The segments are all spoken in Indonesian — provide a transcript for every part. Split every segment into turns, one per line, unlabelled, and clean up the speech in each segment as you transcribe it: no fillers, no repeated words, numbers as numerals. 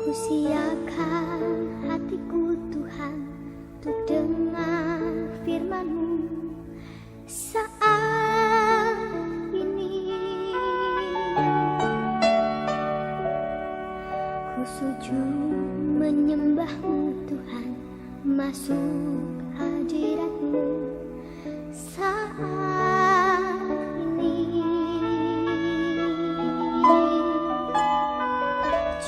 Kusiapkan hatiku Tuhan untuk dengar firman-Mu saat ini. Ku sujud menyembah-Mu Tuhan, masuk hadirat-Mu saat ini.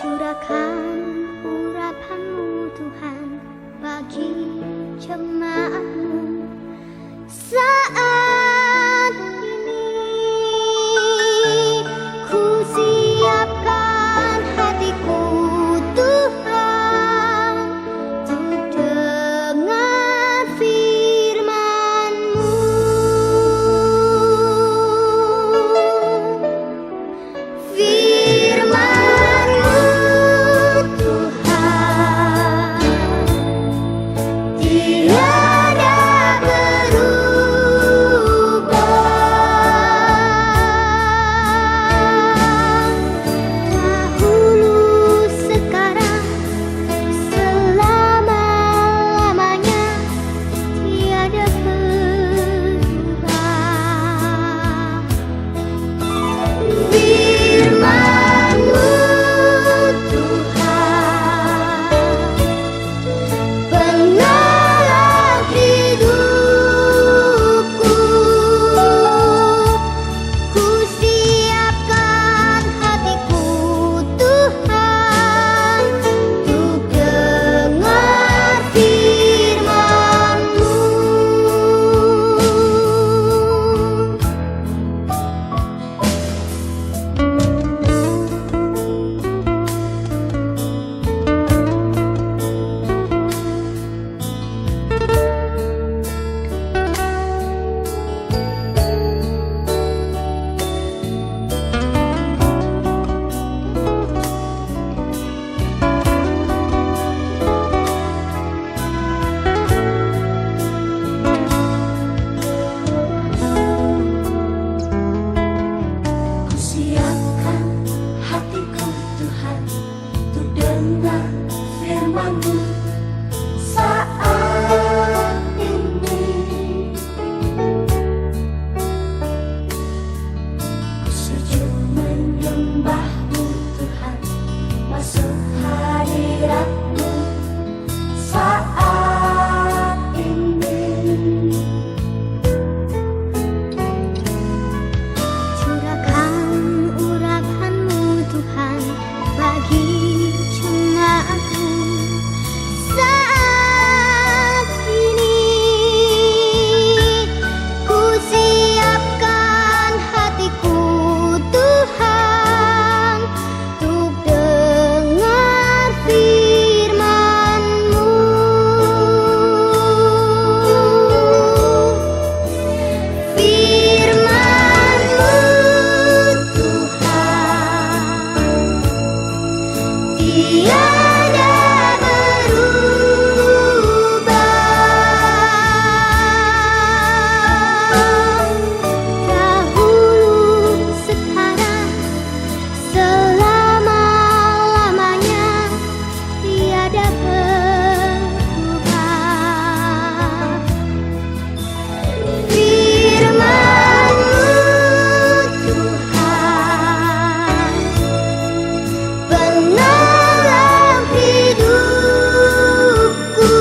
Curahkan urapan-Mu Tuhan bagi jemaat-Mu saat ini. Ku siapkan hatiku Tuhan untuk dengar firman-Mu. Firman-Mu Tuhan tiada berubah, dahulu sekarang selama-lamanya tiada berubah. Firman-Mu Tuhan penolong hidupku. Ku siapkan hatiku Tuhan untuk dengar firman-Mu. Ku siapkan hatiku Tuhan untuk dengar firman-Mu saat ini. Ku sujud menyembah-Mu Tuhan, masuk hadirat-Mu saat ini. Curahkan urapan-Mu Tuhan bagi jemaat-Mu saat ini. Ku siapkan hatiku Tuhan untuk dengar firman-Mu. Firman-Mu Tuhan tiada berubah, dahulu sekarang selama-lamanya tiada berubah. Firman-Mu Tuhan penolong hidupku.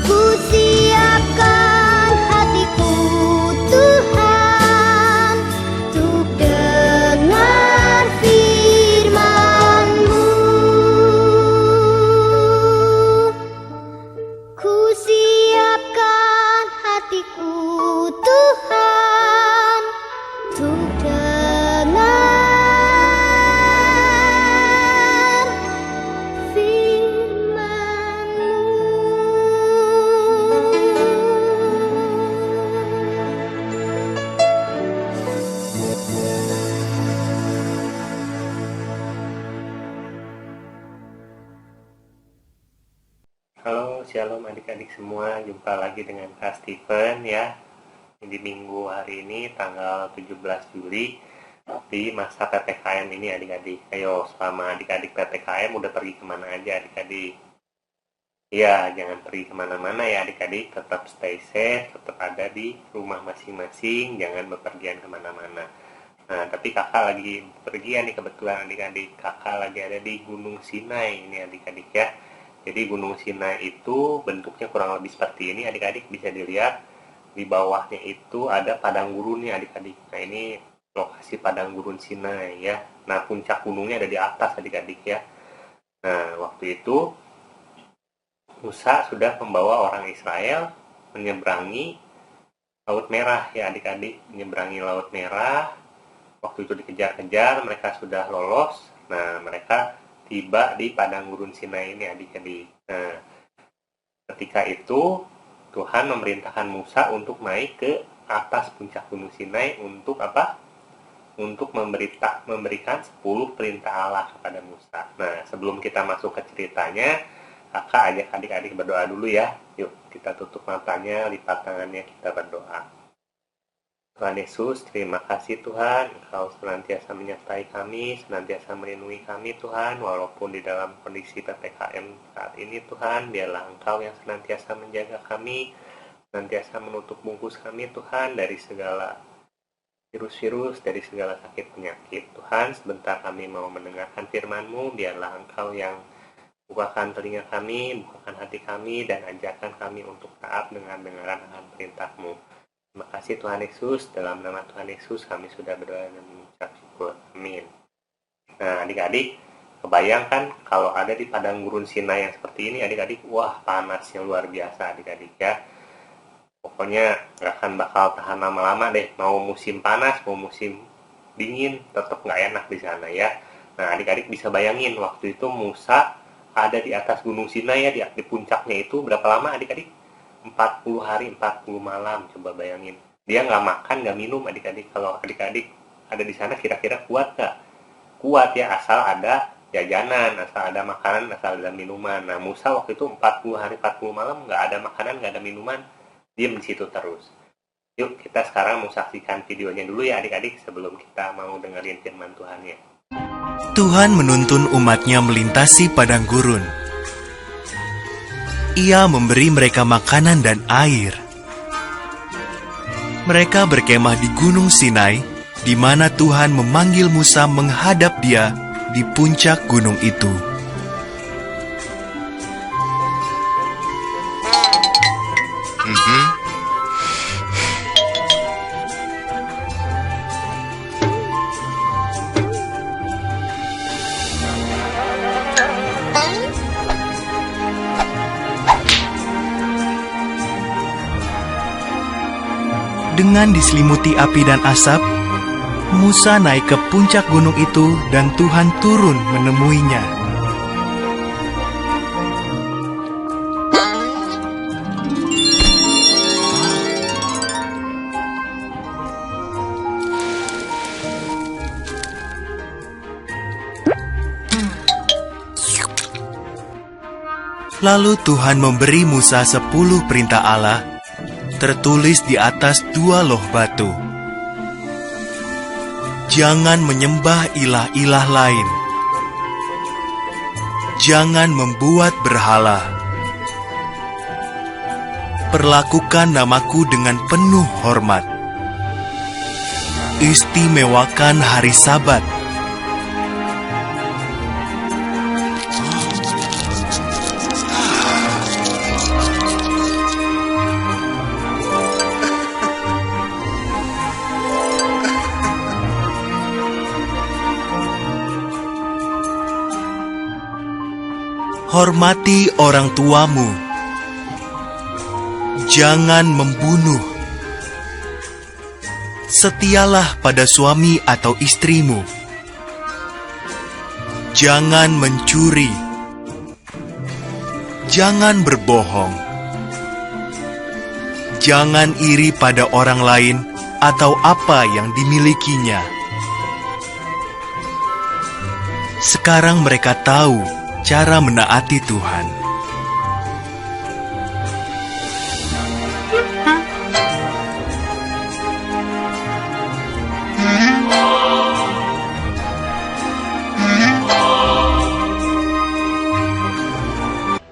Ku siapkan hatiku Tuhan untuk dengar firman-Mu. Ku siapkan hatiku Tuhan untuk dengar firman-Mu.
Halo, shalom adik-adik semua. Jumpa lagi dengan Kak Steven ya. Di minggu hari ini tanggal 17 Juli di masa PPKM ini adik-adik. Ayo, selama adik-adik PPKM udah pergi kemana aja adik-adik? Ya, jangan pergi kemana-mana ya adik-adik, tetap stay safe, tetap ada di rumah masing-masing, jangan bepergian kemana-mana. Nah, tapi kakak lagi pergi nih kebetulan adik-adik, kakak lagi ada di Gunung Sinai ini adik-adik ya. Jadi Gunung Sinai itu bentuknya kurang lebih seperti ini adik-adik, bisa dilihat di bawahnya itu ada padang gurun nih adik-adik. Nah, ini lokasi padang gurun Sinai ya. Nah, puncak gunungnya ada di atas adik-adik ya. Nah, waktu itu Musa sudah membawa orang Israel menyeberangi Laut Merah ya adik-adik, menyeberangi Laut Merah. Waktu itu dikejar-kejar, mereka sudah lolos. Nah, mereka tiba di padang gurun Sinai ini adik-adik. Nah, ketika itu Tuhan memerintahkan Musa untuk naik ke atas puncak gunung Sinai untuk apa? Untuk memberikan 10 perintah Allah kepada Musa. Nah, sebelum kita masuk ke ceritanya, kakak ajak adik-adik berdoa dulu ya. Yuk, kita tutup matanya, lipat tangannya, kita berdoa. Tuhan Yesus, terima kasih Tuhan, Engkau senantiasa menyertai kami, senantiasa melindungi kami Tuhan, walaupun di dalam kondisi PPKM saat ini Tuhan, biarlah Engkau yang senantiasa menjaga kami, senantiasa menutup bungkus kami Tuhan dari segala virus-virus, dari segala sakit penyakit. Tuhan, sebentar kami mau mendengarkan firman-Mu, biarlah Engkau yang bukakan telinga kami, bukakan hati kami, dan ajarkan kami untuk taat dengan dengaran akan perintah-Mu. Terima kasih Tuhan Yesus, dalam nama Tuhan Yesus kami sudah berdoa dan mengucap syukur. Amin. Nah adik-adik, kebayangkan kalau ada di padang gurun Sinai yang seperti ini adik-adik, wah panasnya luar biasa adik-adik ya. Pokoknya gak akan bakal tahan lama-lama deh, mau musim panas, mau musim dingin, tetap gak enak di sana ya. Nah adik-adik bisa bayangin waktu itu Musa ada di atas gunung Sinai ya, di puncaknya itu berapa lama adik-adik? 40 hari 40 malam, coba bayangin. Dia nggak makan nggak minum adik-adik. Kalau adik-adik ada di sana kira-kira kuat nggak? Kuat ya, asal ada jajanan, asal ada makanan, asal ada minuman. Nah Musa waktu itu 40 hari 40 malam nggak ada makanan, nggak ada minuman, diam di situ terus. Yuk kita sekarang mau saksikan videonya dulu ya adik-adik sebelum kita mau dengerin firman Tuhannya.
Tuhan menuntun umatnya melintasi padang gurun. Ia memberi mereka makanan dan air. Mereka berkemah di Gunung Sinai, di mana Tuhan memanggil Musa menghadap Dia di puncak gunung itu. Dengan diselimuti api dan asap, Musa naik ke puncak gunung itu dan Tuhan turun menemuinya. Lalu Tuhan memberi Musa 10 perintah Allah, tertulis di atas 2 loh batu. Jangan menyembah ilah-ilah lain. Jangan membuat berhala. Perlakukan namaku dengan penuh hormat. Istimewakan hari Sabat. Hormati orang tuamu. Jangan membunuh. Setialah pada suami atau istrimu. Jangan mencuri. Jangan berbohong. Jangan iri pada orang lain atau apa yang dimilikinya. Sekarang mereka tahu cara menaati Tuhan.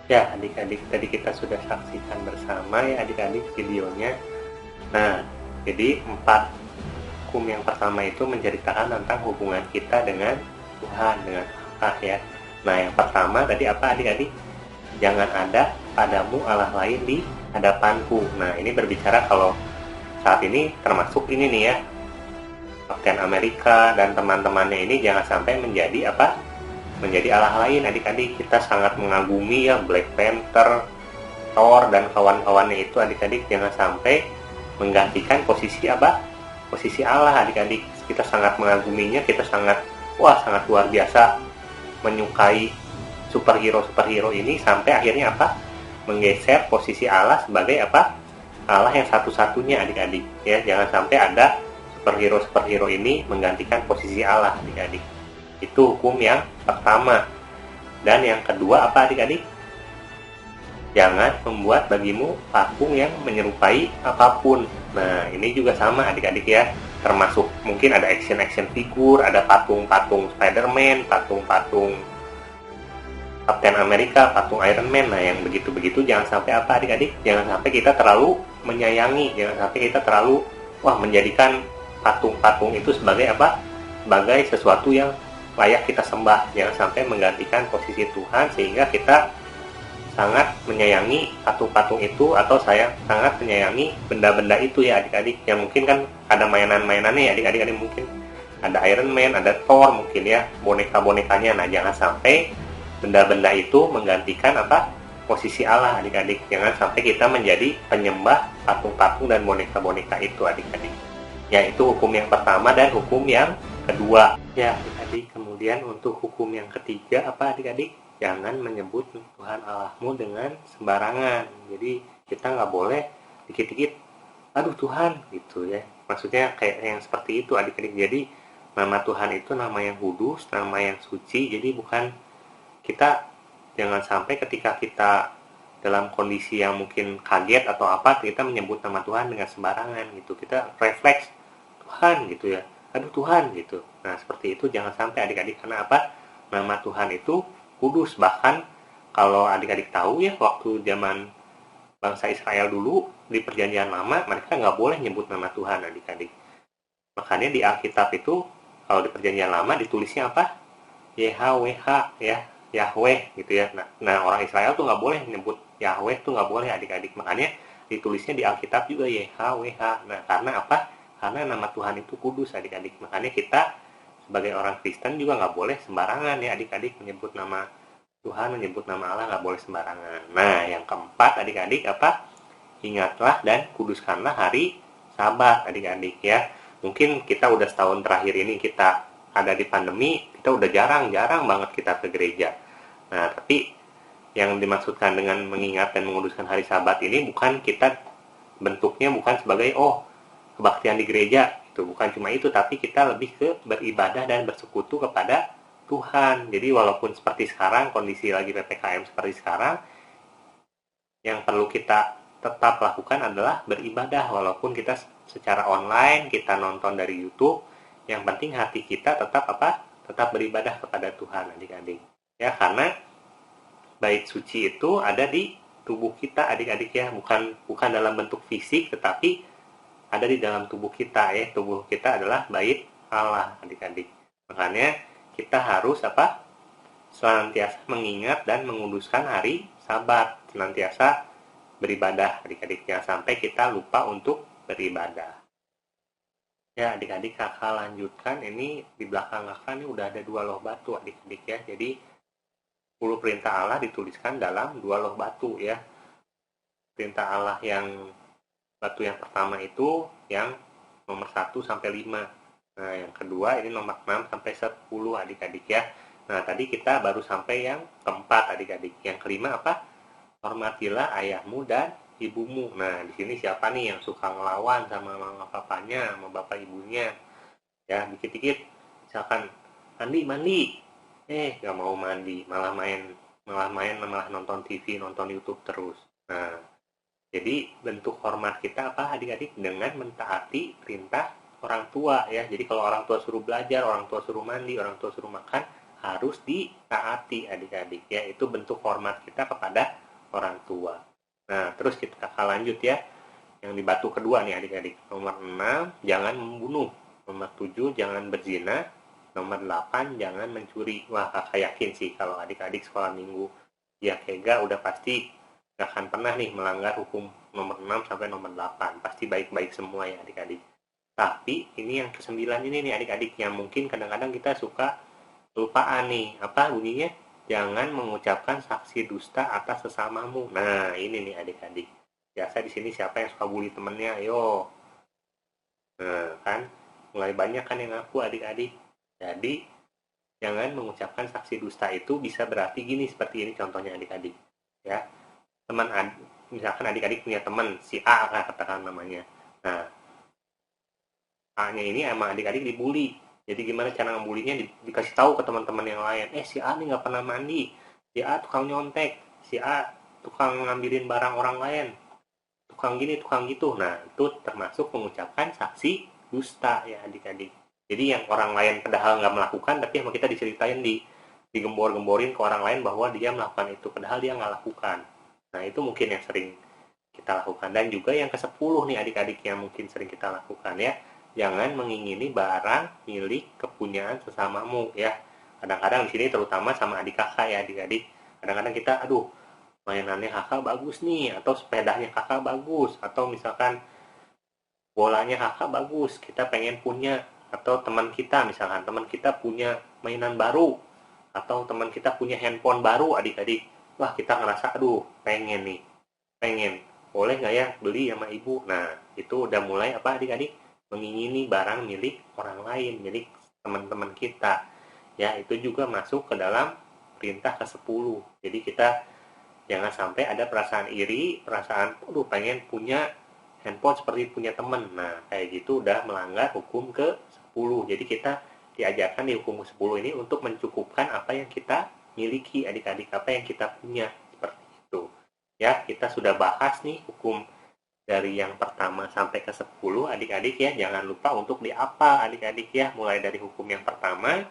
Ya, adik-adik, tadi kita sudah saksikan bersama ya adik-adik videonya. Nah, jadi 4 hukum yang pertama itu menceritakan tentang hubungan kita dengan Tuhan, dengan Allah ya. Nah, yang pertama tadi apa adik-adik? Jangan ada padamu Allah lain di hadapanku. Nah, ini berbicara kalau saat ini termasuk ini nih ya, Kapten Amerika dan teman-temannya ini jangan sampai menjadi apa? Menjadi Allah lain adik-adik. Kita sangat mengagumi ya Black Panther, Thor dan kawan-kawannya itu adik-adik, jangan sampai menggantikan posisi apa? Posisi Allah adik-adik. Kita sangat mengaguminya, kita sangat sangat luar biasa menyukai superhero ini sampai akhirnya apa? Menggeser posisi Allah sebagai apa? Allah yang satu-satunya adik-adik ya. Jangan sampai ada superhero ini menggantikan posisi Allah adik-adik. Itu hukum yang pertama. Dan yang kedua apa adik-adik? Jangan membuat bagimu patung yang menyerupai apapun. Nah, ini juga sama adik-adik ya. Termasuk mungkin ada action figur, ada patung-patung Spider-Man, patung-patung Kapten Amerika, patung Iron Man. Nah, yang begitu-begitu jangan sampai apa adik-adik? Jangan sampai kita terlalu menyayangi, jangan sampai kita terlalu menjadikan patung-patung itu sebagai apa? Sebagai sesuatu yang layak kita sembah. Jangan sampai menggantikan posisi Tuhan sehingga kita sangat menyayangi patung-patung itu atau saya sangat menyayangi benda-benda itu ya adik-adik. Yang mungkin kan ada mainan-mainannya ya adik-adik, mungkin ada Iron Man, ada Thor mungkin ya, boneka-bonekanya. Nah, jangan sampai benda-benda itu menggantikan apa? Posisi Allah adik-adik. Jangan sampai kita menjadi penyembah patung-patung dan boneka-boneka itu adik-adik. Ya, itu hukum yang pertama dan hukum yang kedua. Ya adik-adik, kemudian untuk hukum yang ketiga apa adik-adik? Jangan menyebut Tuhan Allahmu dengan sembarangan. Jadi kita nggak boleh dikit-dikit, aduh Tuhan gitu ya. Maksudnya kayak yang seperti itu adik-adik. Jadi nama Tuhan itu nama yang kudus, nama yang suci. Jadi bukan kita, jangan sampai ketika kita dalam kondisi yang mungkin kaget atau apa, kita menyebut nama Tuhan dengan sembarangan gitu. Kita refleks Tuhan gitu ya, aduh Tuhan gitu. Nah, seperti itu jangan sampai adik-adik, karena apa? Nama Tuhan itu kudus. Bahkan kalau adik-adik tahu ya, waktu zaman bangsa Israel dulu di perjanjian lama, mereka nggak boleh nyebut nama Tuhan adik-adik. Makanya di Alkitab itu kalau di perjanjian lama ditulisnya apa? YHWH ya, Yahweh gitu ya. Nah orang Israel tuh nggak boleh nyebut Yahweh, tuh nggak boleh adik-adik. Makanya ditulisnya di Alkitab juga YHWH. Nah, karena apa? Karena nama Tuhan itu kudus adik-adik. Makanya kita sebagai orang Kristen juga nggak boleh sembarangan ya adik-adik menyebut nama Tuhan, menyebut nama Allah, nggak boleh sembarangan. Nah, yang keempat adik-adik apa? Ingatlah dan kuduskanlah hari Sabat adik-adik ya. Mungkin kita udah setahun terakhir ini kita ada di pandemi, kita udah jarang banget kita ke gereja. Nah, tapi yang dimaksudkan dengan mengingat dan menguduskan hari Sabat ini bukan kita bentuknya bukan sebagai kebaktian di gereja, itu bukan cuma itu, tapi kita lebih ke beribadah dan bersekutu kepada Tuhan. Jadi walaupun seperti sekarang kondisi lagi PPKM seperti sekarang, yang perlu kita tetap lakukan adalah beribadah walaupun kita secara online, kita nonton dari YouTube. Yang penting hati kita tetap apa? Tetap beribadah kepada Tuhan adik-adik. Ya, karena bait suci itu ada di tubuh kita adik-adik ya, bukan dalam bentuk fisik tetapi ada di dalam tubuh kita ya. Tubuh kita adalah bait Allah adik-adik. Makanya kita harus apa? Senantiasa mengingat dan menguduskan hari Sabat, senantiasa beribadah adik-adik. Jangan sampai kita lupa untuk beribadah. Ya adik-adik, kakak lanjutkan. Ini di belakang kakak ini udah ada 2 loh batu adik-adik ya. Jadi 10 perintah Allah dituliskan dalam 2 loh batu ya. Perintah Allah yang batu yang pertama itu yang nomor 1 sampai 5. Nah, yang kedua ini nomor 6 sampai 10 adik-adik ya. Nah, tadi kita baru sampai yang keempat adik-adik. Yang kelima apa? Hormatilah ayahmu dan ibumu. Nah, di sini siapa nih yang suka ngelawan sama mama papanya, sama bapak ibunya? Ya, dikit-dikit misalkan mandi. Gak mau mandi, malah nonton TV, nonton YouTube terus. Nah, jadi bentuk hormat kita apa adik-adik? Dengan mentaati perintah orang tua ya. Jadi kalau orang tua suruh belajar, orang tua suruh mandi, orang tua suruh makan, harus ditaati adik-adik ya. Itu bentuk hormat kita kepada orang tua. Nah, terus kita lanjut ya. Yang di batu kedua nih adik-adik. Nomor 6, jangan membunuh. Nomor 7, jangan berzina. Nomor 8, jangan mencuri. Wah, kakak yakin sih kalau adik-adik sekolah minggu ya Kega udah pasti gak akan pernah nih melanggar hukum nomor 6 sampai nomor 8. Pasti baik-baik semua ya adik-adik. Tapi ini yang ke-9 ini nih adik-adik yang mungkin kadang-kadang kita suka lupaan nih. Apa bunyinya? Jangan mengucapkan saksi dusta atas sesamamu. Nah, ini nih adik-adik. Biasa di sini siapa yang suka bully temennya? Ayo. Nah, kan mulai banyak kan yang ngaku adik-adik. Jadi, jangan mengucapkan saksi dusta itu bisa berarti gini, seperti ini contohnya adik-adik. Ya, misalkan adik-adik punya teman, si A lah katakan namanya. Nah, A-nya ini emang adik-adik dibully. Jadi gimana cara ngebulinya? Dikasih tahu ke teman-teman yang lain. Si A nih nggak pernah mandi. Si A tukang nyontek. Si A tukang ngambilin barang orang lain. Tukang gini, tukang gitu. Nah, itu termasuk mengucapkan saksi dusta ya adik-adik. Jadi yang orang lain padahal nggak melakukan, tapi sama kita diceritain digembor-gemborin ke orang lain bahwa dia melakukan itu, padahal dia nggak lakukan. Nah, itu mungkin yang sering kita lakukan. Dan juga yang ke-10 nih adik-adik yang mungkin sering kita lakukan ya. Jangan mengingini barang milik kepunyaan sesamamu ya. Kadang-kadang di sini terutama sama adik kakak ya adik-adik. Kadang-kadang kita, aduh, mainannya kakak bagus nih, atau sepedanya kakak bagus, atau misalkan bolanya kakak bagus, kita pengen punya. Atau teman kita, misalkan teman kita punya mainan baru, atau teman kita punya handphone baru adik-adik. Wah, kita ngerasa, aduh, pengen nih, boleh nggak ya beli sama ibu? Nah, itu udah mulai apa adik-adik? Mengingini barang milik orang lain, milik teman-teman kita. Ya, itu juga masuk ke dalam perintah ke-10. Jadi kita jangan sampai ada perasaan iri, perasaan, aduh, pengen punya handphone seperti punya teman. Nah, kayak gitu udah melanggar hukum ke-10. Jadi kita diajarkan di hukum ke-10 ini untuk mencukupkan apa yang kita miliki adik-adik, apa yang kita punya, seperti itu. Ya, kita sudah bahas nih hukum dari yang pertama sampai ke-10 adik-adik ya. Jangan lupa untuk dihafal adik-adik ya. Mulai dari hukum yang pertama,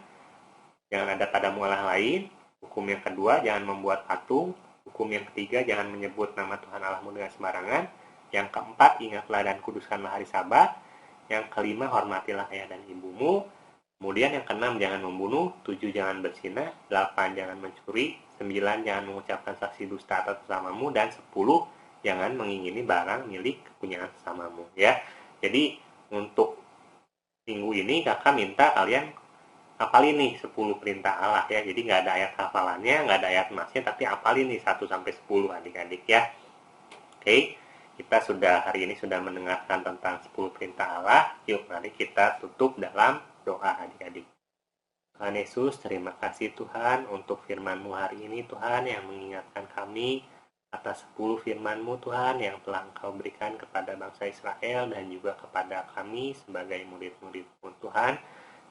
jangan ada padamu Allah lain. Hukum yang kedua, jangan membuat patung. Hukum yang ketiga, jangan menyebut nama Tuhan Allahmu dengan sembarangan. Yang keempat, ingatlah dan kuduskanlah hari Sabat. Yang kelima, hormatilah ayah dan ibumu. Kemudian yang keenam, jangan membunuh. 7, jangan berzina. 8, jangan mencuri. 9, jangan mengucapkan saksi dusta atas sesamamu. Dan 10, jangan mengingini barang milik kepunyaan sesamamu. Ya, jadi untuk minggu ini kakak minta kalian hafalin nih 10 perintah Allah ya. Jadi nggak ada ayat hafalannya, nggak ada ayat masnya, tapi hafalin nih 1 sampai 10 adik-adik ya. Oke. Kita hari ini sudah mendengarkan tentang 10 perintah Allah. Yuk, mari kita tutup dalam doa adik-adik. Tuhan Yesus, terima kasih Tuhan untuk firman-Mu hari ini Tuhan yang mengingatkan kami atas 10 firman-Mu Tuhan yang telah Engkau berikan kepada bangsa Israel dan juga kepada kami sebagai murid-murid-Mu Tuhan.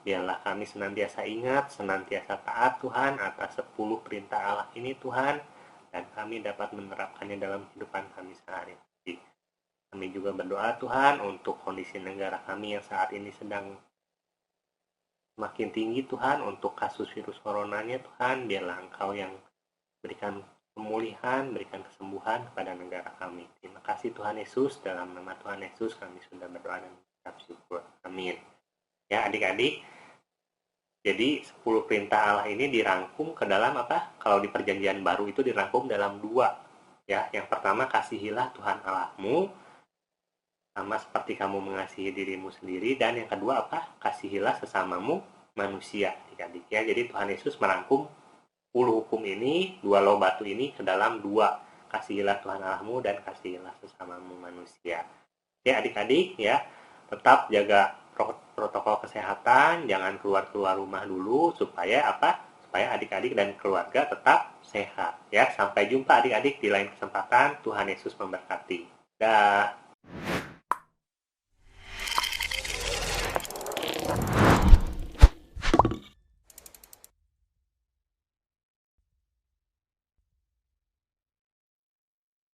Biarlah kami senantiasa ingat, senantiasa taat Tuhan atas 10 perintah Allah ini Tuhan, dan kami dapat menerapkannya dalam kehidupan kami sehari-hari. Kami juga berdoa Tuhan untuk kondisi negara kami yang saat ini sedang makin tinggi Tuhan untuk kasus virus coronanya Tuhan. Biarlah Engkau yang berikan pemulihan, berikan kesembuhan kepada negara kami. Terima kasih Tuhan Yesus, dalam nama Tuhan Yesus kami sudah berdoa dan mengucap syukur. Amin. Ya adik-adik, jadi 10 perintah Allah ini dirangkum ke dalam apa? Kalau di perjanjian baru itu dirangkum dalam 2. Ya, yang pertama, kasihilah Tuhan Allahmu sama seperti kamu mengasihi dirimu sendiri, dan yang kedua apa? Kasihilah sesamamu manusia, adik-adik ya. Jadi Tuhan Yesus merangkum 10 hukum ini, 2 loh batu ini ke dalam 2. Kasihilah Tuhan Allahmu dan kasihilah sesamamu manusia. Ya adik-adik ya, tetap jaga protokol kesehatan, jangan keluar rumah dulu supaya apa? Supaya adik-adik dan keluarga tetap sehat ya. Sampai jumpa adik-adik di lain kesempatan. Tuhan Yesus memberkati. Dah.